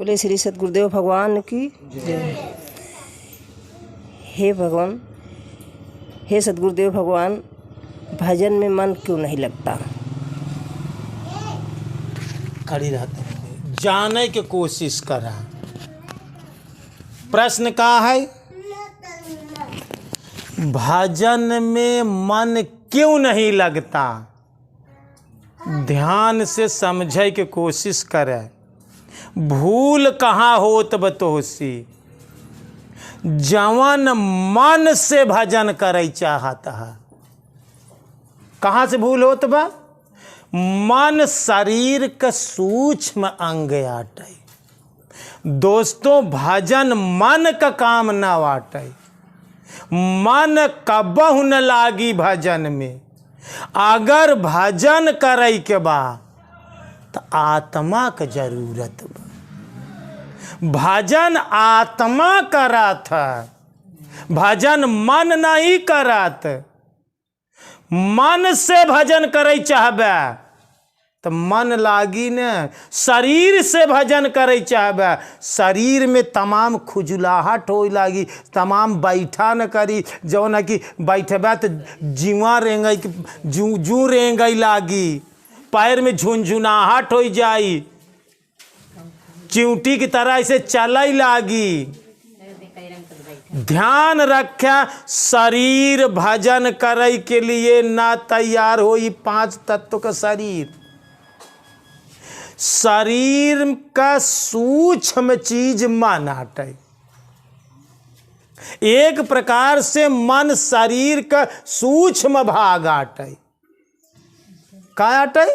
बोले श्री सद्गुरुदेव भगवान की जय। हे भगवान, हे सद्गुरुदेव भगवान, भजन में मन क्यों नहीं लगता? खड़ी रहते जाने की कोशिश करा। प्रश्न का है, भजन में मन क्यों नहीं लगता? ध्यान से समझे की कोशिश करे। भूल कहाँ होत बतोसी, जवन मन से भजन करे चाहता है। कहाँ से भूल होत बा? मन शरीर का सूक्ष्म अंग आटे। दोस्तों, भजन मन का काम ना वाटे। मन कबहु न लागी भजन में। अगर भजन करे के बा तो आत्मा का जरूरत बा। भजन आत्मा करत है, भजन मन नहीं करत। मन से भजन करे चाहबे तो मन लागी न। शरीर से भजन करे चाहबे, शरीर में तमाम खुजलाहट हो लागी, तमाम बैठा न करी। जौन कि बैठबे तो जीवा रेंगे, जू रेंगे लागी, पैर में झुनझुनाहट हो जाई, चिंटी की तरह ऐसे चलई लागी। ध्यान रख्या, शरीर भजन करे के लिए ना तैयार हो। 5 तत्व का शरीर, शरीर का सूक्ष्म चीज मन आटे। एक प्रकार से मन शरीर का सूक्ष्म भाग आटे। का आटे?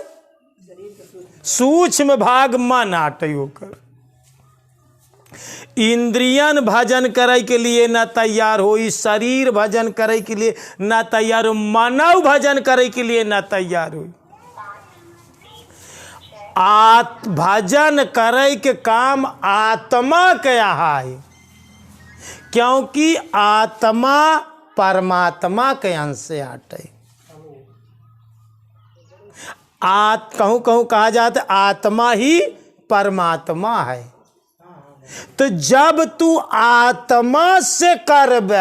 सूक्ष्म भाग मन आटे होकर। इंद्रियन भजन करे के लिए न तैयार हो, शरीर भजन करे के लिए न तैयार हो, मानव भजन करे के लिए न तैयार हो। भजन करे के काम आत्मा के है, क्योंकि आत्मा परमात्मा के अंश से आटे। कहूँ कहूँ कहा जाता आत्मा ही परमात्मा है। तो जब तू आत्मा से करबे,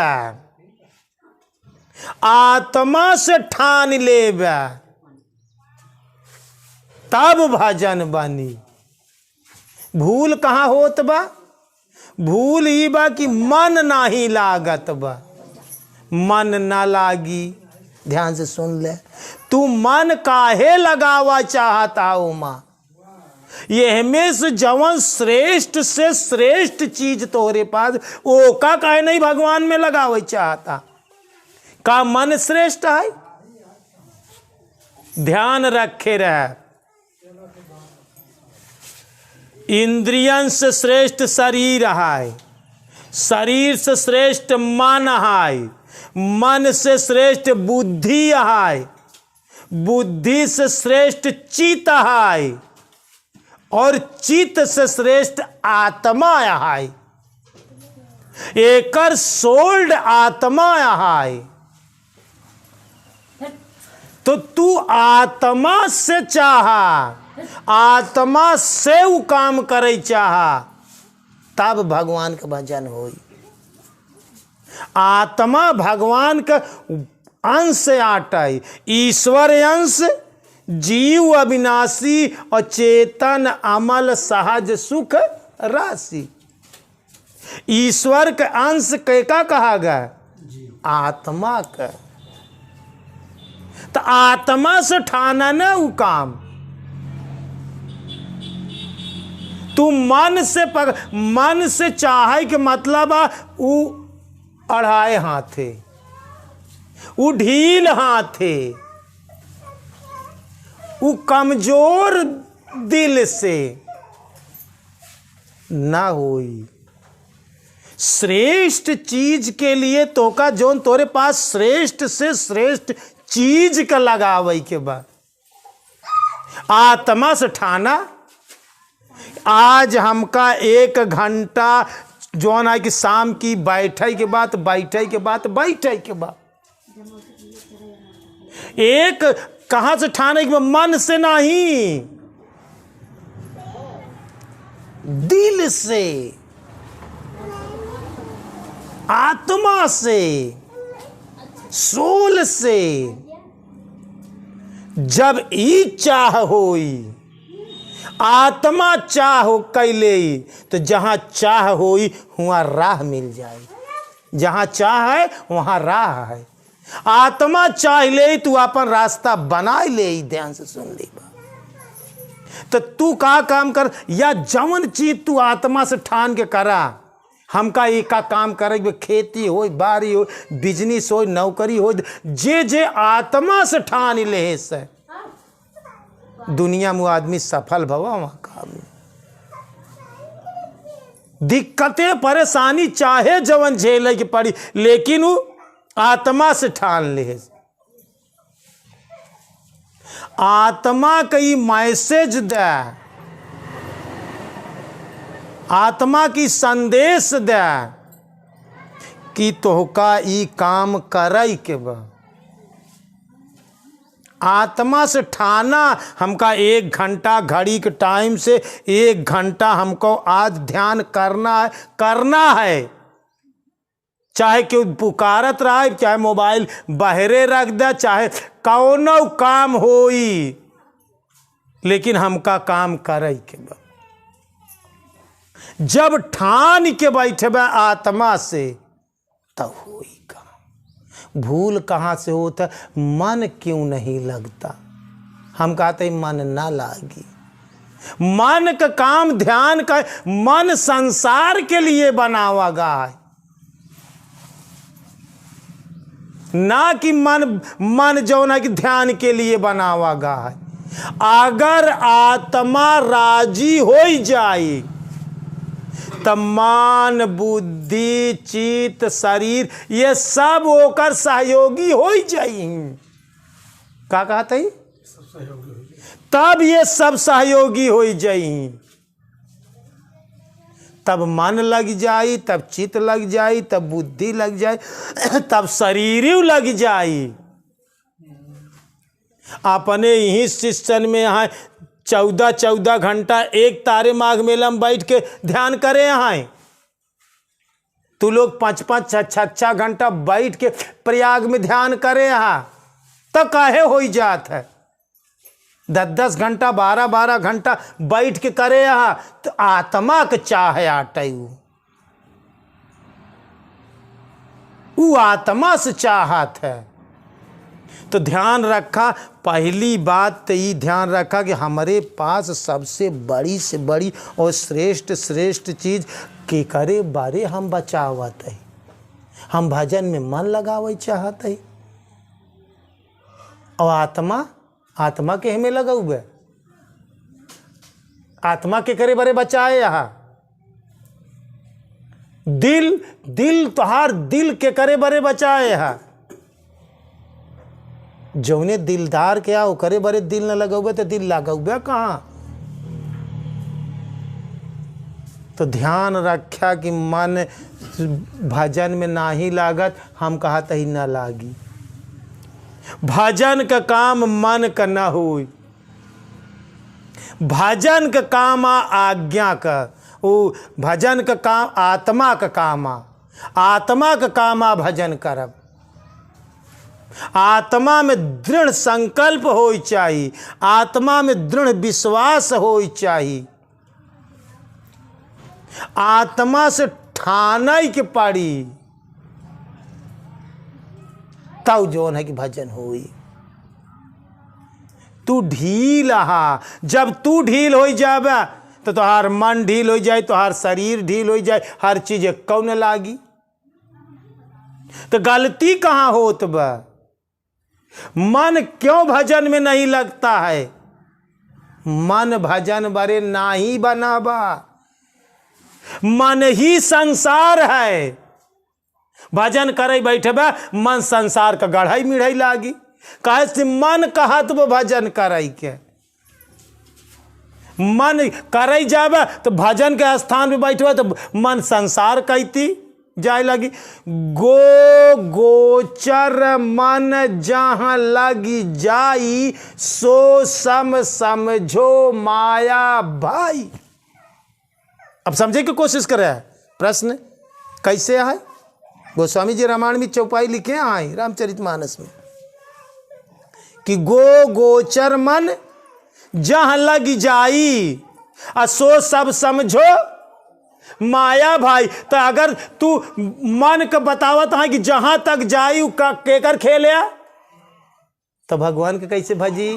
आत्मा से ठान लेबे, तब भजन बनी। भूल कहाँ होत बा? भूल ही बा कि मन नाही लागत बा। मन ना लागी। ध्यान से सुन ले, तू मन काहे लगावा चाहता हो? माँ ये में से जवन श्रेष्ठ से श्रेष्ठ चीज तोहरे पास, ओ का काहे नहीं भगवान में लगावे चाहता? का मन श्रेष्ठ है? ध्यान रखे रहे। इंद्रियन से श्रेष्ठ शरीर है, शरीर से श्रेष्ठ मन है, मन से श्रेष्ठ बुद्धि है, बुद्धि से श्रेष्ठ चित्त है, और चित्त से श्रेष्ठ आत्मा है। एकर सोल्ड आत्मा है। तो तू आत्मा से चाहा, आत्मा से वो काम करे चाहा, तब भगवान का भजन होई। आत्मा भगवान का अंश से आटे। ईश्वर अंश, जीव अविनाशी और चेतन अमल सहज सुख राशि। ईश्वर के अंश का कहा गया? आत्मा का। तो आत्मा से ठाना न वो काम। तू मन से चाहे के मतलब वो अढ़ाए हाथे, वो ढील हाथे, वो कमजोर दिल से ना होई। श्रेष्ठ चीज के लिए तो का जोन तोरे पास श्रेष्ठ से श्रेष्ठ चीज का लगावे के बाद आत्मा से ठाना। आज हमका 1 घंटा जोन है कि शाम की बैठे के बाद एक कहाँ से ठाने के मन से नहीं। दिल से, आत्मा से, सोल से जब ई चाह होई, आत्मा चाह कैले तो जहां चाह होई वहां राह मिल जाए। जहां चाह है वहां राह है। आत्मा चाह ले तू अपन रास्ता बना ले। ध्यान से सुन ले। तो तू का काम कर, या जवन चीज तू आत्मा से ठान के करा। हमका एक का काम करे, खेती हो, बारी हो, बिजनेस हो, नौकरी हो, जे आत्मा से ठान ले से दुनिया में आदमी सफल भवा। वहां काम दिक्कतें परेशानी चाहे जवन झेले की पड़ी, लेकिन वो आत्मा से ठान ले। आत्मा कई मैसेज दे, आत्मा की संदेश दे कि तोहका ई काम करई के बा। आत्मा से ठाना हमका 1 घंटा घड़ी के टाइम से 1 घंटा हमको आज ध्यान करना है। चाहे क्यों पुकारत रहा, चाहे मोबाइल बहरे रख दे, चाहे कौनो काम होई, लेकिन हमका काम करे के बा। जब ठान के बैठे आत्मा से तब होई काम। भूल कहाँ से होता, मन क्यों नहीं लगता। हम कहते मन ना लागी। मन का काम ध्यान का, मन संसार के लिए बनावा गा है, ना कि मन जो ना कि ध्यान के लिए बनावा गा है। अगर आत्मा राजी हो जाए तब मन, बुद्धि, चित्त, शरीर ये सब होकर सहयोगी हो जाई। का कहता है? तब ये सब सहयोगी हो जाई। तब मन लग जाई, तब चित्त लग जाई, तब बुद्धि लग जाई, तब शरीर लग जाई। अपने ही शिष्यन में यहाँ 14 घंटा एक तारे माघ मेला में बैठ के ध्यान करे। यहाँ तू लोग 5 6 घंटा बैठ के प्रयाग में ध्यान करे। यहाँ तो काहे हो जात है। 10 घंटा 12 घंटा बैठ के करे। यहाँ तो आत्मा के चाह आटे, वो आत्मा से चाहत है। तो ध्यान रखा, पहली बात तो ये ध्यान रखा कि हमारे पास सबसे बड़ी से बड़ी और श्रेष्ठ चीज़ के करे बारे हम बचावत है। हम भजन में मन लगावे चाहत है। और आत्मा के हमें लगा हुआ, आत्मा के करे बारे बचाए। यहाँ दिल तोहार दिल के करे बारे बचाए। यहाँ जौने दिलदार के आओ करे बरे दिल न लगा हुआ तो दिल लगा हुआ कहाँ। तो ध्यान रखा कि मन भजन में ना ही लागत, हम कहते ही ना लागी। भजन का काम मन का ना हो, भजन का काम आज्ञा का, वो भजन का काम आत्मा का काम, आत्मा का काम भजन करब। आत्मा में दृढ़ संकल्प हो चाहिए, आत्मा में दृढ़ विश्वास हो चाहिए, आत्मा से ठानई के पड़ी तब जोन है कि भजन होई। तू ढील हा, जब तू ढील हो जाबे तो तोहार मन ढील हो जाए, तोहार शरीर ढील हो जाए, हर चीज कौन लागी। तो गलती कहाँ होत बा? मन क्यों भजन में नहीं लगता है? मन भजन बरे ना ही बनाबा। मन ही संसार है। भजन करे बैठबा मन संसार का गढ़ाई मिढ़ाई लागी। कहे से मन कहत वो भजन करे के, मन करे जाबा तो भजन के स्थान पे बैठबा तो मन संसार कहती जाए लगी। गोचर मन जहाँ लगी जाई, सो समझो माया भाई। अब समझे की कोशिश कर रहा है। प्रश्न कैसे है? गोस्वामी जी रामायण में चौपाई लिखे हैं रामचरितमानस में कि गो गोचर मन जहाँ लग जाई असो सब समझो माया भाई। तो अगर तू मन का बतावत है कि जहां तक जाई केकर खेल तो भगवान के कैसे भजी?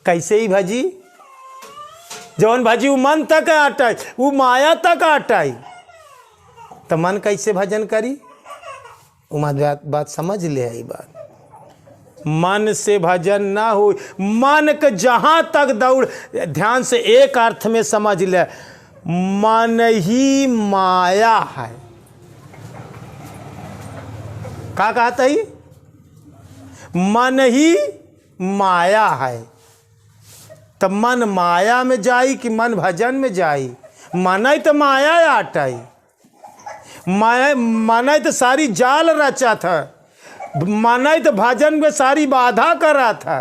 कैसे ही भजी? जौन भजी वो मन तक आटाई, वो माया तक आटाई, तो मन कैसे भजन करी? बात समझ ले है बात। मन से भजन ना हो, मन के जहां तक दौड़, ध्यान से एक अर्थ में समझ ले, मन ही माया है। क्या कहता है? मन ही माया है। तब मन माया में जाई कि मन भजन में जाई? मन ही तो माया आटाई, माया मन ही तो सारी जाल रचा था, मन ही तो भजन में सारी बाधा करा था।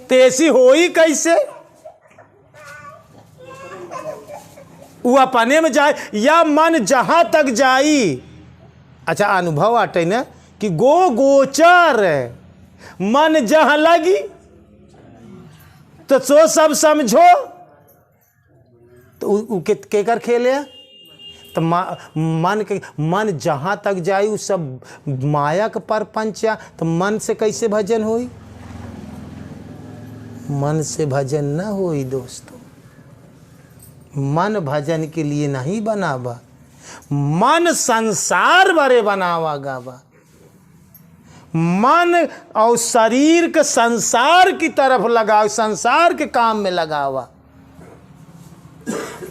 तो ऐसी हो ही कैसे? वो अपने में जाए या मन जहां तक जाई? अच्छा अनुभव आटे ना कि गो गोचर मन जहां लगी तो सो सब समझो। तो केकर खेले? तो मन जहां तक जाई वो सब माया के परपंच। तो मन से कैसे भजन होई? मन से भजन ना होई दोस्तों। मन भजन के लिए नहीं बनावा, मन संसार भरे बनावा गावा। मन और शरीर के संसार की तरफ लगाओ, संसार के काम में लगावा।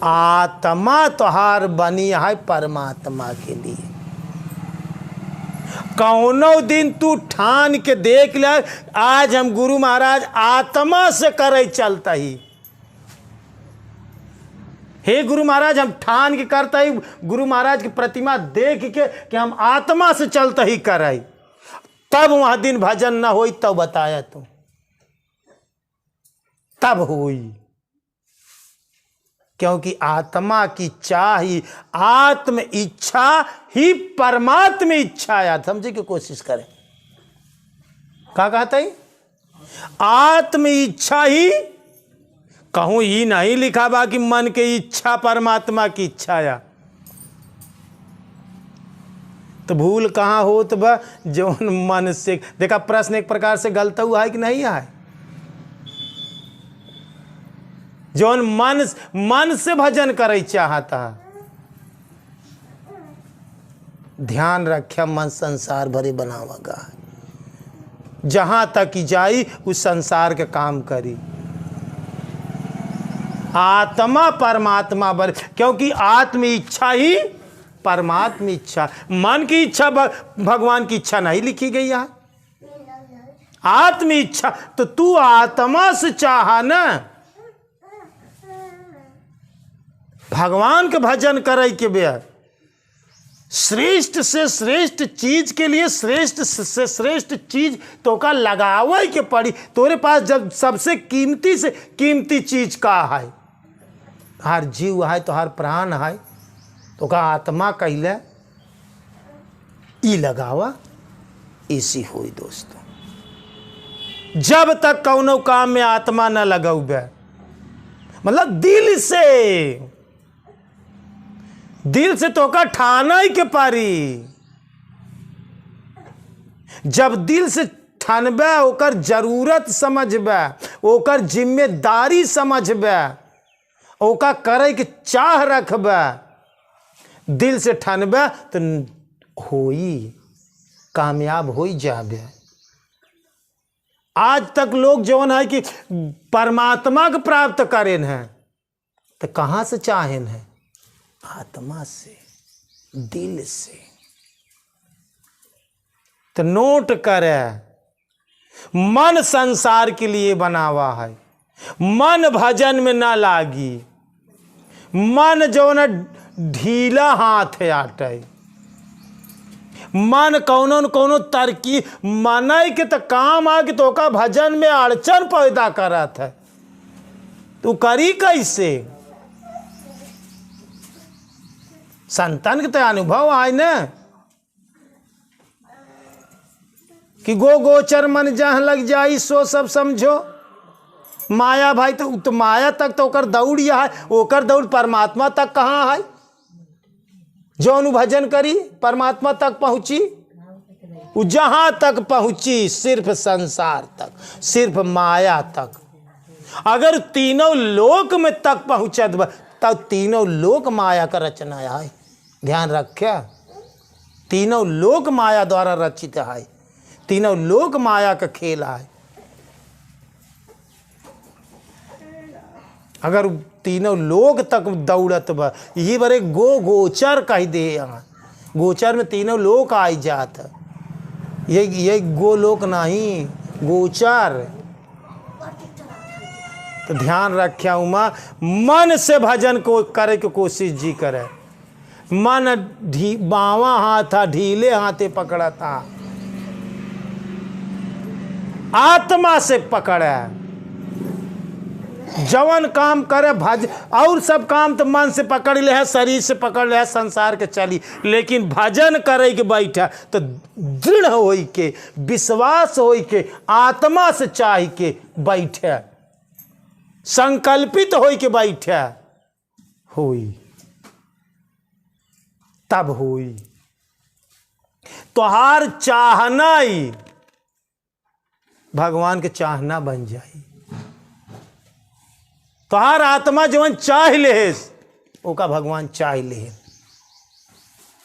आत्मा तोहार बनी है परमात्मा के लिए। कौनो दिन तू ठान के देख ले, आज हम गुरु महाराज आत्मा से करे चलता ही। हे गुरु महाराज हम ठान के करता ही, गुरु महाराज की प्रतिमा देख के कि हम आत्मा से चलता ही कराई, तब वहां दिन भजन ना होई। तब बताया तू तब होई, क्योंकि आत्मा की इच्छा ही, आत्म इच्छा ही परमात्मा इच्छा है। समझे की कोशिश करें। क्या कहता है? आत्म इच्छा ही, कहूं ही नहीं लिखा बा कि मन की इच्छा परमात्मा की इच्छा या। तो भूल कहाँ होत बा? जौन मन से देखा। प्रश्न एक प्रकार से गलत हुआ है कि नहीं है? जौन मन से भजन करे चाहता, ध्यान रखा मन संसार भरे बनावागा। जहां तक जाई उस संसार के काम करी। आत्मा परमात्मा बर, क्योंकि आत्म इच्छा ही परमात्मा इच्छा। मन की इच्छा भगवान की इच्छा नहीं लिखी गई है। आत्म इच्छा तो तू आत्मा से चाहा ना भगवान के भजन करे के बेर। श्रेष्ठ से श्रेष्ठ चीज के लिए श्रेष्ठ से श्रेष्ठ चीज तो का लगावे के पड़ी। तोरे पास जब सबसे कीमती से कीमती चीज का है, हर जीव है तो हर प्राण है, तो का आत्मा कहले ई लगावा। ऐसी हुई दोस्तों। जब तक कौनो काम में आत्मा न लगावे, मतलब दिल से तो का ठाना ही के पारी। जब दिल से ठानबे, ओकर जरूरत समझबे, ओकर जिम्मेदारी समझबे, ओका करे के चाह रखबे, दिल से ठानबे तो होई, कामयाब हो जाबे। आज तक लोग जौन है कि परमात्मा को प्राप्त करें हैं, तो कहाँ से चाहें हैं? आत्मा से, दिल से। तो नोट करे, मन संसार के लिए बनावा है, मन भजन में ना लागी। मन जो न ढीला हाथ है आटे, मन कौनो न कौनो तरकी मन के तो काम आ कि तो का भजन में अड़चन पैदा करत है। तू करी कैसे? संतन के तो अनुभव आए न कि गो गोचर मन जहाँ लग जाई सो सब समझो। माया भाई तो माया तक तो ओकर दौड़ है, ओकर दौड़ परमात्मा तक कहाँ है? जो भजन करी परमात्मा तक पहुंची, वो जहां तक पहुंची सिर्फ संसार तक, सिर्फ माया तक। अगर तीनों लोक में तक पहुंचत तब तीनों लोक माया का रचना है। ध्यान रखा, तीनों लोक माया द्वारा रचित है, तीनों लोक माया का खेल है। अगर तीनों लोक तक दौड़त बा, यही बड़े गोचर कह दे। यहाँ गोचर में तीनों लोक आई जात, ये गोलोक नहीं, गोचर। तो ध्यान रखिया उमा, मन से भजन को करे की कोशिश जी करे। मन बावा हाथ ढीले हाथे पकड़ा था, आत्मा से पकड़े। जवन काम करे भज, और सब काम तो मन से पकड़ ले है, शरीर से पकड़ ले है, संसार के चली। लेकिन भजन करे के बैठा तो दृढ़ होई के, विश्वास होई के, आत्मा से चाह के बैठे, संकल्पित होई के बैठे, होई तब होई। तोहार चाहना ही भगवान के चाहना बन जाई। तोहार आत्मा जवन चाह ले ओका भगवान चाह ले।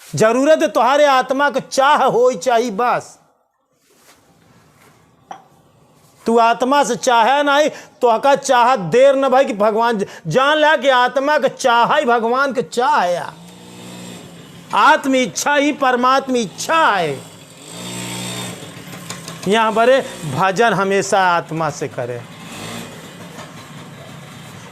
जरूरत है तोहारे आत्मा को चाह होई चाहिए बस। तू आत्मा से चाहे नहीं तो का चाह देर न भाई कि भगवान जान ला कि आत्मा का चाह ही भगवान का चाह है। आत्म इच्छा ही परमात्मा इच्छा है। यहां बड़े भजन हमेशा आत्मा से करे।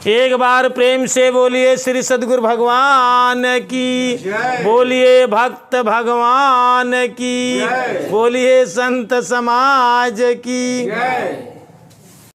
एक बार प्रेम से बोलिए श्री सद्गुरु भगवान की, बोलिए भक्त भगवान की, बोलिए संत समाज की।